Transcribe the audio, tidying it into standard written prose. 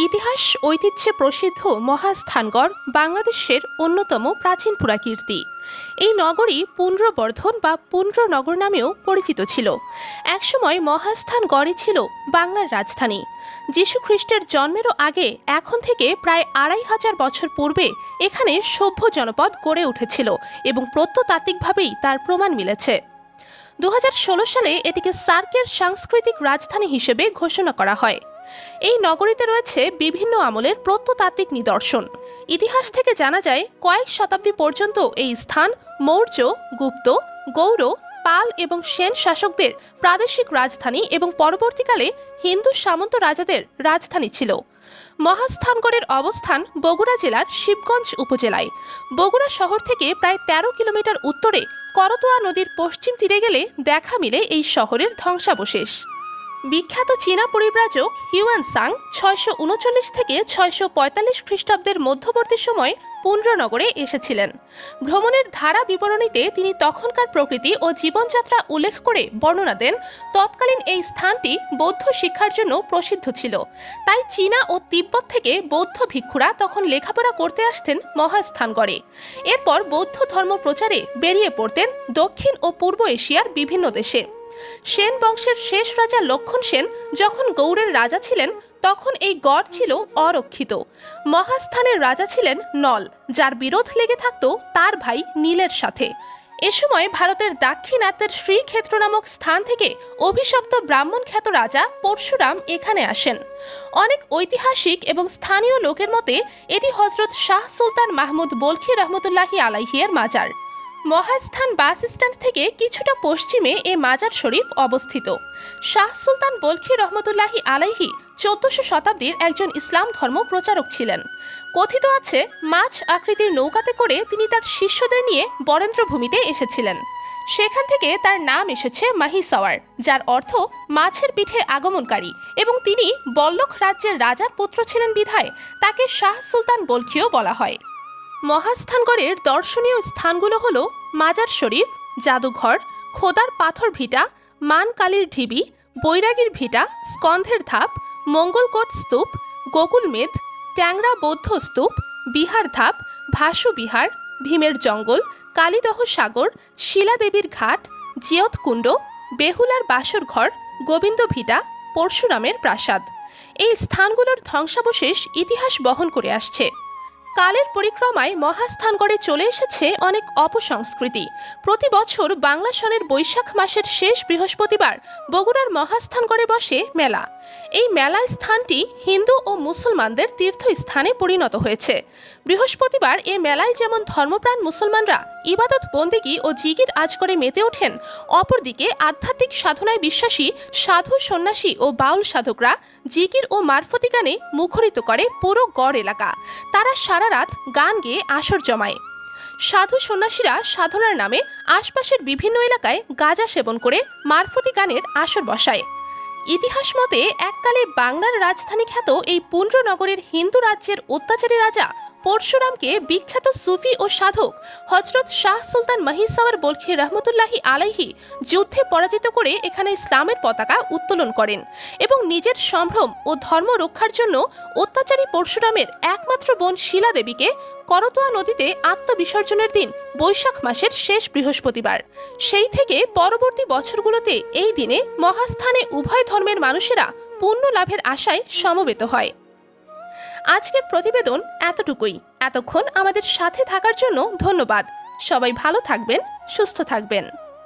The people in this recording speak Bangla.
ইতিহাস ঐতিহ্যে প্রসিদ্ধ মহাস্থানগড় বাংলাদেশের অন্যতম প্রাচীন পুরাকীর্তি। এই নগরী পুন্ড্রবর্ধন বা পুন্ড্রনগর নামেও পরিচিত ছিল। একসময় মহাস্থানগড়ই ছিল বাংলার রাজধানী। যীশু খ্রিস্টের জন্মেরও আগে এখন থেকে প্রায় ২৫০০ বছর পূর্বে এখানে সভ্য জনপদ গড়ে উঠেছিল এবং প্রত্নতাত্ত্বিকভাবেই তার প্রমাণ মিলেছে। ২০১৬ সালে এটিকে সার্কের সাংস্কৃতিক রাজধানী হিসেবে ঘোষণা করা হয়। এই নগরীতে রয়েছে বিভিন্ন আমলের প্রত্নতাত্ত্বিক নিদর্শন। ইতিহাস থেকে জানা যায় কয়েক শতাব্দী পর্যন্ত এই স্থান মৌর্য, গুপ্ত, গৌড়, পাল এবং সেন শাসকদের প্রাদেশিক রাজধানী এবং পরবর্তীকালে হিন্দু সামন্ত রাজাদের রাজধানী ছিল। মহাস্থানগড়ের অবস্থান বগুড়া জেলার শিবগঞ্জ উপজেলায়। বগুড়া শহর থেকে প্রায় ১৩ কিলোমিটার উত্তরে করতোয়া নদীর পশ্চিম তীরে গেলে দেখা মিলে এই শহরের ধ্বংসাবশেষ। বিখ্যাত চীনা পরিব্রাজক হিউয়ানসাং ৬৩৯ থেকে ৬৪৫ খ্রিস্টাব্দের মধ্যবর্তী সময় পুন্ড্রনগরে এসেছিলেন। ভ্রমণের ধারা বিবরণীতে তিনি তখনকার প্রকৃতি ও জীবনযাত্রা উল্লেখ করে বর্ণনা দেন। তৎকালীন এই স্থানটি বৌদ্ধ শিক্ষার জন্য প্রসিদ্ধ ছিল, তাই চীনা ও তিব্বত থেকে বৌদ্ধ ভিক্ষুরা তখন লেখাপড়া করতে আসতেন মহাস্থানগড়ে। এরপর বৌদ্ধ ধর্ম প্রচারে বেরিয়ে পড়তেন দক্ষিণ ও পূর্ব এশিয়ার বিভিন্ন দেশে। সেন বংশের শেষ রাজা লক্ষণ সেন যখন গৌড়ের রাজা ছিলেন তখন এই গড় ছিল অরক্ষিত। মহাস্থানের রাজা ছিলেন নল, যার বিরোধ লেগে থাকত তার ভাই নীলের সাথে। এ সময় ভারতের দাক্ষিণাত্যের শ্রীক্ষেত্র নামক স্থান থেকে অভিশপ্ত ব্রাহ্মণ খ্যাত রাজা পরশুরাম এখানে আসেন। অনেক ঐতিহাসিক এবং স্থানীয় লোকের মতে এটি হযরত শাহ সুলতান মাহমুদ বলখি রহমতুল্লাহি আলাইহি এর মাজার। মহাস্থান বাস স্ট্যান্ড থেকে কিছুটা পশ্চিমে এ মাজার শরীফ অবস্থিত। শাহ সুলতান বলখি রহমতুল্লাহি আলাইহি ১৪০০ শতাব্দীর একজন ইসলাম ধর্ম প্রচারক ছিলেন। কথিত আছে মাছ আকৃতির নৌকাতে করে তিনি তার শিষ্যদের নিয়ে বরেন্দ্রভূমিতে এসেছিলেন। সেখান থেকে তার নাম এসেছে মাহিসাওয়ার, যার অর্থ মাছের পিঠে আগমনকারী, এবং তিনি বল্লখ রাজ্যের রাজার পুত্র ছিলেন বিধায় তাকে শাহ সুলতান বলখিও বলা হয়। মহাস্থানগড়ের দর্শনীয় স্থানগুলো হল মাজার শরীফ, জাদুঘর, খোদার পাথর ভিটা, মান কালীর ঢিবি, বৈরাগীর ভিটা, স্কন্ধের ধাপ, মঙ্গলকোট স্তূপ, গোকুলমেধ, ট্যাংরা বৌদ্ধ স্তূপ, বিহার ধাপ, ভাসু বিহার, ভীমের জঙ্গল, কালীদহ সাগর, শিলাদেবীর ঘাট, জিয়তকুণ্ড, বেহুলার বাসর ঘর, গোবিন্দ ভিটা, পরশুরামের প্রাসাদ। এই স্থানগুলোর ধ্বংসাবশেষ ইতিহাস বহন করে আসছে। কালের পরিক্রমায় মহাস্থানগড়ে চলে এসেছে অনেক অপসংস্কৃতি। প্রতি বছর বাংলা সনের বৈশাখ মাসের শেষ বৃহস্পতিবার বগুড়ার মহাস্থানগড়ে বসে মেলা। এই মেলা স্থানটি হিন্দু ও মুসলমানদের তীর্থস্থানে পরিণত হয়েছে। বৃহস্পতিবার এ মেলায় যেমন ধর্মপ্রাণ মুসলমানরা ইবাদত বন্দেগী ও জিকির আজ করে মেতে ওঠেন, অপরদিকে আধ্যাত্মিক সাধনায় বিশ্বাসী সাধু সন্ন্যাসী ও বাউল সাধকরা জিকির ও মারফতি গানে মুখরিত করে পুরো গড় এলাকা। তারা সারা রাত গান গেয়ে আসর জমায়। সাধু সন্ন্যাসীরা সাধনার নামে আশপাশের বিভিন্ন এলাকায় গাঁজা সেবন করে মারফতি গানের আসর বসায়। ইতিহাস মতে এককালে বাংলার রাজধানী খ্যাত এই পুন্ড্রনগরের হিন্দু রাজ্যের অত্যাচারী রাজা পরশুরামকে বিখ্যাত সুফি ও সাধক হযরত শাহ সুলতান মাহিসাওয়ার বলখি রহমতুল্লাহি আলাইহি যুদ্ধে পরাজিত করে এখানে ইসলামের পতাকা উত্তোলন করেন এবং নিজের সম্ভ্রম ও ধর্ম রক্ষার জন্য অত্যাচারী পরশুরামের একমাত্র বোন শিলাদেবীকে করতোয়া নদীতে আত্মবিসর্জনের দিন বৈশাখ মাসের শেষ বৃহস্পতিবার। সেই থেকে পরবর্তী বছরগুলোতে এই দিনে মহাস্থানে উভয় ধর্মের মানুষেরা পুণ্য লাভের আশায় সমবেত হয়। আজকের প্রতিবেদন এতটুকুই। এতক্ষণ আমাদের সাথে থাকার জন্য ধন্যবাদ। সবাই ভালো থাকবেন, সুস্থ থাকবেন।